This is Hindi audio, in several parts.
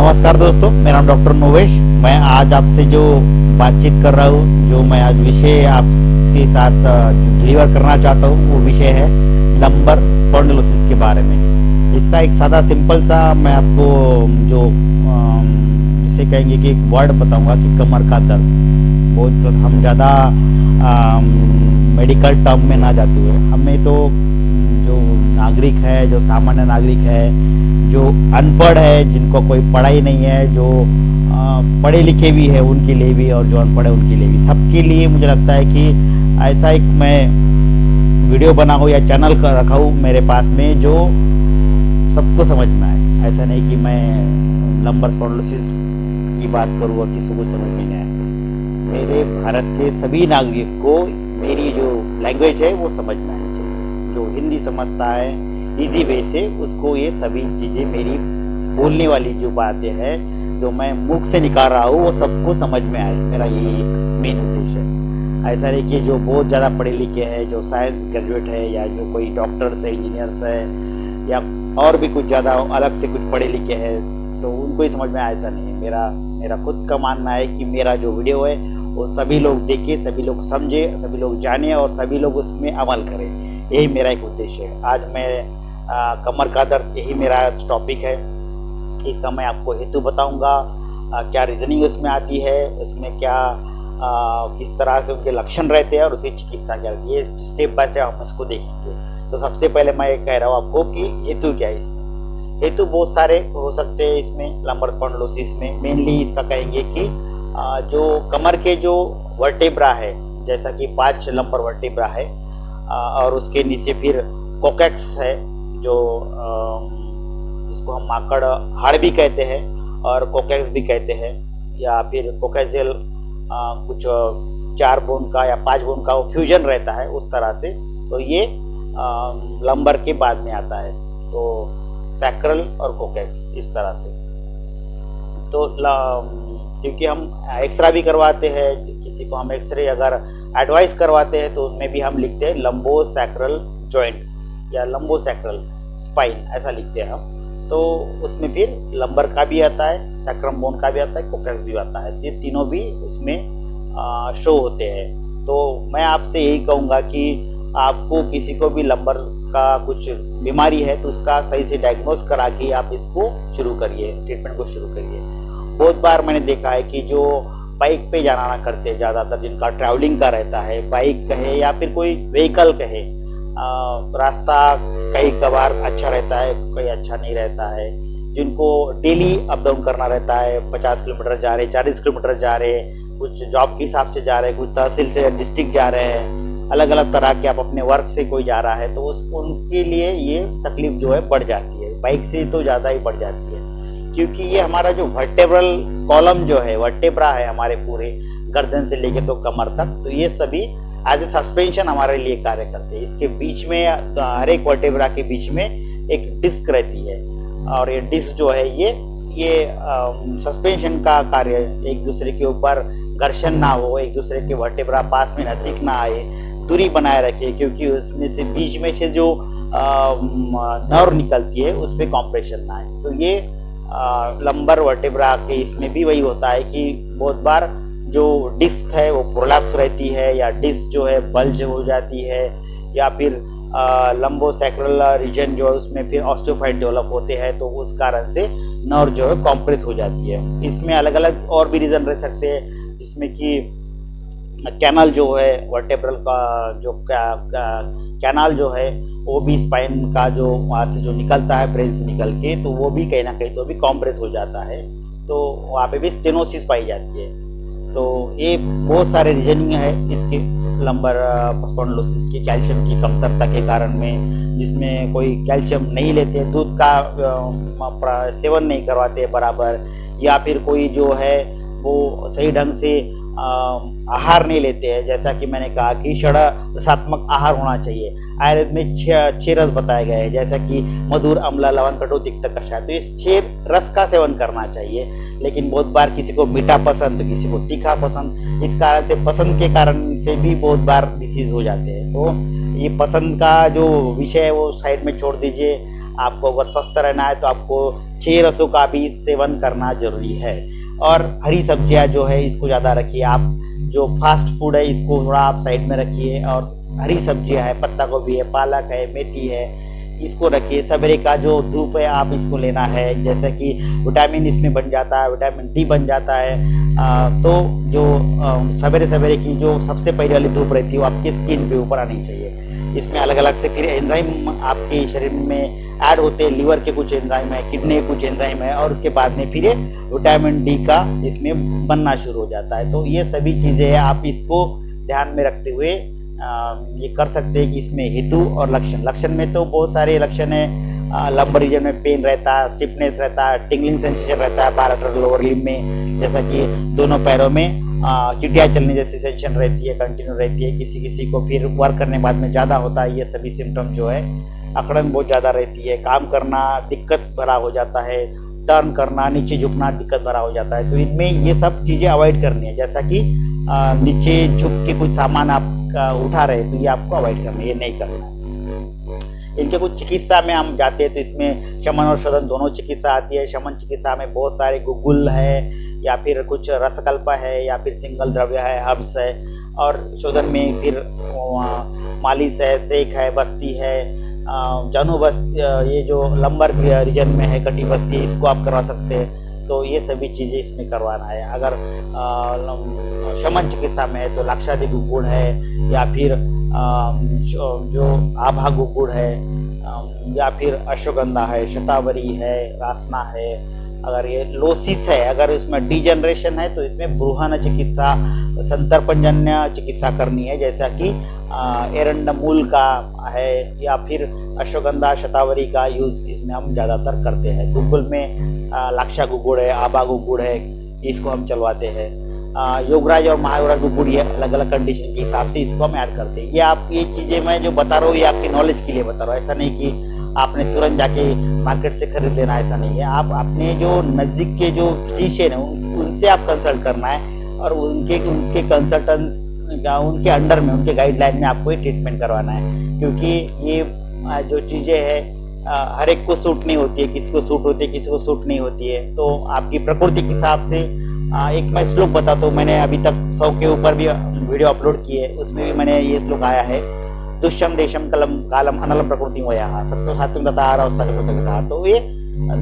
नमस्कार दोस्तों, मेरा नाम डॉक्टर नोवेश। मैं आज आपसे जो बातचीत कर रहा हूँ, जो मैं आज विषय आपके साथ डिलीवर करना चाहता हूँ, वो विषय है लंबर स्पॉन्डिलोसिस के बारे में। इसका एक सादा सिंपल सा मैं आपको जो जिसे कहेंगे कि एक वर्ड बताऊंगा कि कमर का दर्द। बहुत हम ज़्यादा मेडिकल टर्म में ना जाते हुए, हमें तो जो नागरिक है, जो सामान्य नागरिक है, जो अनपढ़ है, जिनको कोई पढ़ाई नहीं है, जो पढ़े लिखे भी है उनके लिए भी, और जो अनपढ़ है उनके लिए भी, सबके लिए मुझे लगता है कि ऐसा एक मैं वीडियो बना हो या चैनल कर रखा हूँ मेरे पास में, जो सबको समझ में आए। ऐसा नहीं कि मैं लंबर स्पॉन्डिलोसिस की बात करूँ और किसी को समझ में नहीं आए। मेरे भारत के सभी नागरिक को मेरी जो लैंग्वेज है वो समझ में आनी चाहिए। जो हिंदी समझता है इजी वे से, उसको ये सभी चीज़ें, मेरी बोलने वाली जो बातें हैं, जो मैं मुख से निकाल रहा हूँ, वो सबको समझ में आए। मेरा ये एक मेन उद्देश्य है। ऐसा नहीं कि जो बहुत ज़्यादा पढ़े लिखे हैं, जो साइंस ग्रेजुएट है, या जो कोई डॉक्टर्स है, इंजीनियर्स है, या और भी कुछ ज़्यादा अलग से कुछ पढ़े लिखे हैं, तो उनको ही समझ में आए, ऐसा नहीं है। मेरा खुद का मानना है कि मेरा जो वीडियो है वो सभी लोग देखें, सभी लोग समझे, सभी लोग जाने और सभी लोग उसमें अमल करें। यही मेरा एक उद्देश्य है। आज मैं कमर का दर्द, यही मेरा टॉपिक है। इसका मैं आपको हेतु बताऊंगा, क्या रीजनिंग उसमें आती है, उसमें क्या किस तरह से उनके लक्षण रहते हैं और उसकी चिकित्सा क्या रहती है। स्टेप बाय स्टेप हम इसको देखेंगे। तो सबसे पहले मैं ये कह रहा हूँ आपको कि हेतु क्या है इसमें। हेतु बहुत सारे हो सकते हैं इसमें लंबर स्पॉन्डिलोसिस में। मेनली इसका कहेंगे कि जो कमर के जो वर्टेब्रा है, जैसा कि 5 लंबर वर्टेब्रा है, और उसके नीचे फिर कोकेक्स है, जो जिसको हम माकड़ हाड़ भी कहते हैं और कोकेक्स भी कहते हैं, या फिर कोकेजियल कुछ 4 बोन का या 5 बोन का वो फ्यूजन रहता है उस तरह से। तो ये लंबर के बाद में आता है, तो सैक्रल और कोकेक्स इस तरह से। तो क्योंकि हम एक्सरे भी करवाते हैं, किसी को हम एक्सरे अगर एडवाइस करवाते हैं तो उसमें भी हम लिखते हैं लंबो सैक्रल जॉइंट या लंबो सैक्रल स्पाइन, ऐसा लिखते हैं हम। तो उसमें फिर लंबर का भी आता है, सैक्रम बोन का भी आता है, कोकेक्स भी आता है। ये तीनों भी उसमें शो होते हैं। तो मैं आपसे यही कहूँगा कि आपको किसी को भी लंबर का कुछ बीमारी है तो उसका सही से डायग्नोस करा के आप इसको शुरू करिए, ट्रीटमेंट को शुरू करिए। बहुत बार मैंने देखा है कि जो बाइक पे जाना ना करते हैं, ज़्यादातर जिनका ट्रैवलिंग का रहता है, बाइक कहे या फिर कोई व्हीकल कहे, रास्ता कई कबार अच्छा रहता है, कई अच्छा नहीं रहता है। जिनको डेली अप डाउन करना रहता है, 50 किलोमीटर जा रहे, 40 किलोमीटर जा रहे, कुछ जॉब के हिसाब से जा रहे, कुछ तहसील से डिस्ट्रिक्ट जा रहे हैं, अलग अलग तरह के, आप अपने वर्क से कोई जा रहा है, तो उनके लिए ये तकलीफ जो है बढ़ जाती है। बाइक से तो ज़्यादा ही बढ़ जाती है, क्योंकि ये हमारा जो वर्टेब्रल कॉलम जो है, वर्टेब्रा है हमारे पूरे गर्दन से लेके तो कमर तक, तो ये सभी एज ए सस्पेंशन हमारे लिए कार्य करते हैं। इसके बीच में, हर एक वर्टेब्रा के बीच में एक डिस्क रहती है, और ये डिस्क जो है ये सस्पेंशन का कार्य, एक दूसरे के ऊपर घर्षण ना हो, एक दूसरे के वर्टेब्रा पास में नज़दीक ना आए, दूरी बनाए रखे, क्योंकि उसमें से बीच में से जो नर्व निकलती है उस पर कॉम्प्रेशन ना आए। तो ये लंबर वर्टेब्रा के इसमें भी वही होता है कि बहुत बार जो डिस्क है वो प्रोलैप्स रहती है, या डिस्क जो है बल्ज हो जाती है, या फिर लंबो सैक्रल रीजन जो है उसमें फिर ऑस्टियोफाइट डेवलप होते हैं, तो उस कारण से नर्व जो है कॉम्प्रेस हो जाती है। इसमें अलग अलग और भी रीज़न रह सकते हैं, जिसमें कि कैनाल जो है वर्टेब्रल का, जो कैनाल जो है वो भी स्पाइन का जो वहाँ से जो निकलता है, ब्रेन से निकल के, तो वो भी कहीं ना कहीं तो भी कॉम्प्रेस हो जाता है, तो वहाँ पे भी स्टेनोसिस पाई जाती है। तो ये बहुत सारे रीजनिंग है इसके लंबर स्पॉन्डिलोसिस के, कैल्शियम की कमतरता के कारण में, जिसमें कोई कैल्शियम नहीं लेते, दूध का सेवन नहीं करवाते बराबर, या फिर कोई जो है वो सही ढंग से आहार नहीं लेते हैं। जैसा कि मैंने कहा कि षड्रसात्मक आहार होना चाहिए। आयुर्वेद में 6 रस बताए गए हैं, जैसा कि मधुर, अम्ल, लवण, कटु, तिक्त, कषाय। तो इस 6 रस का सेवन करना चाहिए। लेकिन बहुत बार किसी को मीठा पसंद तो किसी को तीखा पसंद, इस कारण से पसंद के कारण से भी बहुत बार डिसीज हो जाते हैं। तो ये पसंद का जो विषय है वो साइड में छोड़ दीजिए। आपको अगर स्वस्थ रहना है तो आपको 6 रसों का भी सेवन करना जरूरी है। और हरी सब्जियां जो है इसको ज़्यादा रखिए आप, जो फास्ट फूड है इसको थोड़ा आप साइड में रखिए, और हरी सब्जियां है, पत्ता गोभी है, पालक है, मेथी है, इसको रखिए। सवेरे का जो धूप है आप इसको लेना है, जैसे कि विटामिन इसमें बन जाता है, विटामिन डी बन जाता है। तो जो सवेरे सवेरे की जो सबसे पहले वाली धूप रहती है वो आपकी स्किन पे ऊपर आनी चाहिए। इसमें अलग अलग से फिर एंजाइम आपके शरीर में ऐड होते हैं, लीवर के कुछ एंजाइम है, किडनी के कुछ एंजाइम है, और उसके बाद में फिर विटामिन डी का इसमें बनना शुरू हो जाता है। तो ये सभी चीज़ें हैं, आप इसको ध्यान में रखते हुए ये कर सकते हैं कि इसमें हेतु और लक्षण में तो बहुत सारे लक्षण है। लंबर रीजन में पेन रहता है, स्टिफनेस रहता है, टिंगलिंग सेंसेशन रहता है पैराटर लोअर लिम्ब में, जैसा कि दोनों पैरों में चिटिया चलने जैसी सेंसेशन रहती है, कंटिन्यू रहती है। किसी किसी को फिर वर्क करने बाद में ज़्यादा होता है। ये सभी सिम्टम जो है, अकड़न बहुत ज़्यादा रहती है, काम करना दिक्कत भरा हो जाता है, टर्न करना, नीचे झुकना दिक्कत भरा हो जाता है। तो इनमें ये सब चीज़ें अवॉइड करनी है, जैसा कि नीचे झुक के कुछ सामान आप उठा रहे तो ये आपको अवॉइड करना है, ये नहीं करना है। इनके कुछ चिकित्सा में हम जाते हैं तो इसमें शमन और शोधन दोनों चिकित्सा आती है। शमन चिकित्सा में बहुत सारे गुगुल है, या फिर कुछ रसकल्प है, या फिर सिंगल द्रव्य है, हर्ब्स है। और शोधन में फिर मालिश है, सेक है, बस्ती है, जानू बस्ती, ये जो लंबर रीजन में है कटी बस्ती है, इसको आप करवा सकते हैं। तो ये सभी चीज़ें इसमें करवाना है। अगर शमन चिकित्सा में है तो लाक्षादि गुगुड़ है, या फिर जो आभा गुगुड़ है, या फिर अश्वगंधा है, शतावरी है, रासना है। अगर ये लोसिस है, अगर इसमें डिजनरेशन है तो इसमें बृहन चिकित्सा, संतर्पणजन्य चिकित्सा करनी है, जैसा कि एरंडमूल का है, या फिर अश्वगंधा शतावरी का यूज़ इसमें हम ज़्यादातर करते हैं। गुगुल में लाक्षा गुगुड़ है, आबा गुगुड़ है, इसको हम चलवाते हैं। योगराज और महायोगराज गुगुड़ ये अलग अलग कंडीशन के हिसाब से इसको हम ऐड करते हैं। ये चीज़ें मैं जो बता रहा हूँ ये आपकी नॉलेज के लिए बता रहा हूँ, ऐसा नहीं कि आपने तुरंत जाके मार्केट से खरीद लेना, ऐसा नहीं है। आप अपने जो नज़दीक के जो फिजिशियन है उनसे आप कंसल्ट करना है, और उनके कंसल्टेंस उनके अंडर में, उनके गाइडलाइन में आपको ये ट्रीटमेंट करवाना है। क्योंकि ये जो चीज़ें हैं हर एक को सूट नहीं होती है, किसी को सूट होती है, किसी को सूट नहीं होती है। तो आपकी प्रकृति के हिसाब से एक मैं श्लोक बताता हूँ। मैंने अभी तक 100 के ऊपर भी वीडियो अपलोड किए, उसमें भी मैंने ये श्लोक आया है, दुष्यम देशम कलम कालम अनलम प्रकृति वया सत्य सात्विक तथा आरा। तो ये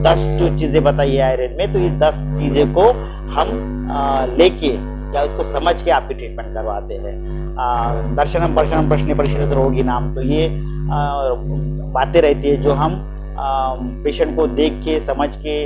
10 जो चीज़ें बताई है आयुर्वेद में, तो ये 10 चीज़ें को हम लेके या उसको समझ के आपकी ट्रीटमेंट करवाते हैं। दर्शनम पर्शनम प्रश्न परिषद रोगी नाम, तो ये बातें रहती है जो हम पेशेंट को देख के समझ के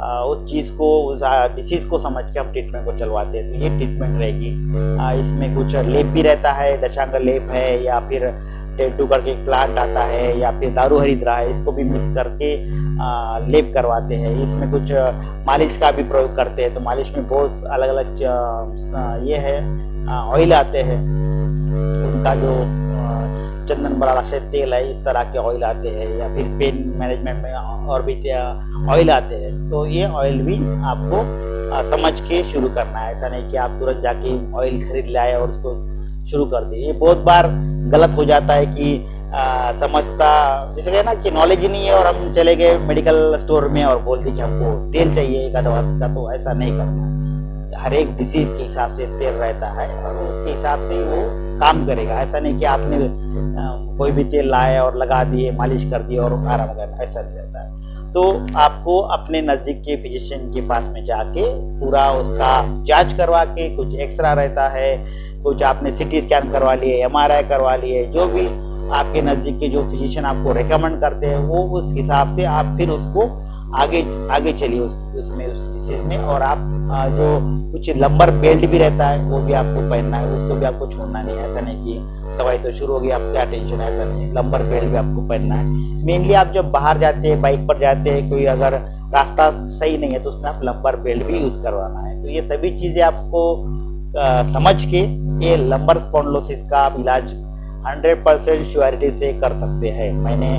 उस चीज़ को, उस डिसीज़ को समझ के हम ट्रीटमेंट को चलवाते हैं। तो ये ट्रीटमेंट रहेगी। इसमें कुछ लेप भी रहता है, दशांग लेप है, या फिर टेंटू करके एक प्लांट आता है, या फिर दारू हरिद्रा है, इसको भी मिक्स करके लेप करवाते हैं। इसमें कुछ मालिश का भी प्रयोग करते हैं। तो मालिश में बहुत अलग अलग ये है ऑयल आते हैं, उनका जो चंदन बड़ा लक्ष्य तेल है, इस तरह के ऑयल आते हैं, या फिर पेन मैनेजमेंट में और भी ऑयल आते हैं। तो ये ऑयल भी आपको समझ के शुरू करना है, ऐसा नहीं कि आप तुरंत जाके ऑयल खरीद लाए और उसको शुरू कर दिए। ये बहुत बार गलत हो जाता है कि समझता, जैसे कहना कि नॉलेज ही नहीं है और हम चले गए मेडिकल स्टोर में और बोल दी कि हमको तेल चाहिए एक दवा का। तो ऐसा नहीं करना। हर एक डिसीज के हिसाब से तेल रहता है और उसके हिसाब से वो काम करेगा। ऐसा नहीं कि आपने कोई भी तेल लाए और लगा दिए, मालिश कर दिए और आराम करना, ऐसा नहीं रहता है। तो आपको अपने नज़दीक के फिजिशियन के पास में जाके पूरा उसका जांच करवा के, कुछ एक्सरा रहता है, कुछ आपने सिटी स्कैन करवा लिए, MRI करवा लिए, जो भी आपके नज़दीक के जो फिजिशियन आपको रेकमेंड करते हैं वो उस हिसाब से आप फिर उसको आगे चलिए उसमें उस डिसीज में। और आप जो कुछ लंबर बेल्ट भी रहता है वो भी आपको पहनना है, उसको भी आपको छोड़ना नहीं है। ऐसा नहीं कि दवाई तो शुरू होगी आप क्या टेंशन है, ऐसा नहीं। लंबर बेल्ट भी आपको पहनना है। मेनली आप जब बाहर जाते हैं, बाइक पर जाते हैं, कोई अगर रास्ता सही नहीं है तो उसमें आप लंबर बेल्ट भी यूज़ करवाना है। तो ये सभी चीज़ें आपको समझ के ये लंबर स्पॉन्डिलोसिस का आप इलाज 100% श्योरिटी से कर सकते हैं। मैंने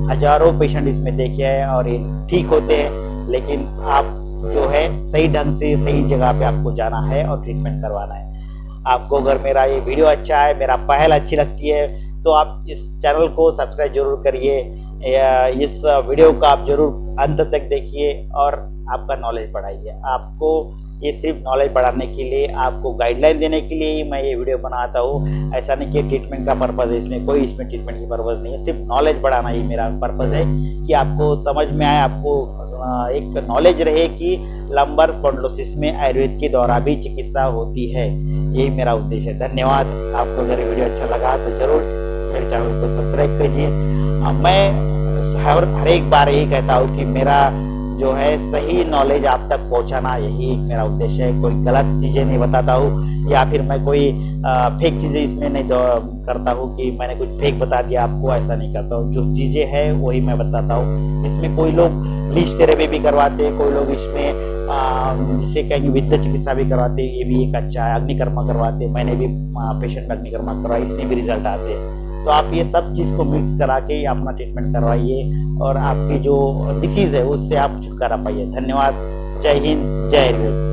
हजारों पेशेंट इसमें देखे हैं और ये ठीक होते हैं। लेकिन आप जो है सही ढंग से सही जगह पे आपको जाना है और ट्रीटमेंट करवाना है। आपको अगर मेरा ये वीडियो अच्छा है, मेरा पहल अच्छी लगती है तो आप इस चैनल को सब्सक्राइब जरूर करिए, इस वीडियो को आप जरूर अंत तक देखिए और आपका नॉलेज बढ़ाइए। आपको ये सिर्फ नॉलेज बढ़ाने के लिए, आपको गाइडलाइन देने के लिए ही मैं ये वीडियो बनाता हूँ। ऐसा नहीं कि ट्रीटमेंट का पर्पज़ है, इसमें कोई ट्रीटमेंट की पर्पज़ नहीं है, सिर्फ नॉलेज बढ़ाना ही मेरा पर्पज़ है कि आपको समझ में आए, आपको एक नॉलेज रहे कि लंबर स्पॉन्डिलोसिस में आयुर्वेद के द्वारा भी चिकित्सा होती है। यही मेरा उद्देश्य है। धन्यवाद। आपको अगर वीडियो अच्छा लगा तो ज़रूर मेरे चैनल को सब्सक्राइब कीजिए। मैं हर एक बार यही कहता हूँ कि मेरा जो है सही नॉलेज आप तक पहुंचाना, यही मेरा उद्देश्य है। कोई गलत चीज़ें नहीं बताता हूँ या फिर मैं कोई फेक चीज़ें इसमें नहीं करता हूँ कि मैंने कुछ फेक बता दिया आपको, ऐसा नहीं करता हूँ। जो चीज़ें हैं वही मैं बताता हूँ। इसमें कोई लोग ब्लीच थेरेपी भी करवाते हैं, कोई लोग इसमें जिसे कहेंगे विद्युत चिकित्सा भी करवाते हैं, ये भी एक अच्छा है। अग्निकर्मा करवाते हैं, मैंने भी पेशेंट में अग्निकर्मा करवाया, इसमें भी रिजल्ट आते हैं। तो आप ये सब चीज़ को मिक्स करा के अपना ट्रीटमेंट करवाइए और आपकी जो डिसीज़ है उससे आप छुटकारा पाइए। धन्यवाद। जय हिंद, जय आयुर्वेद।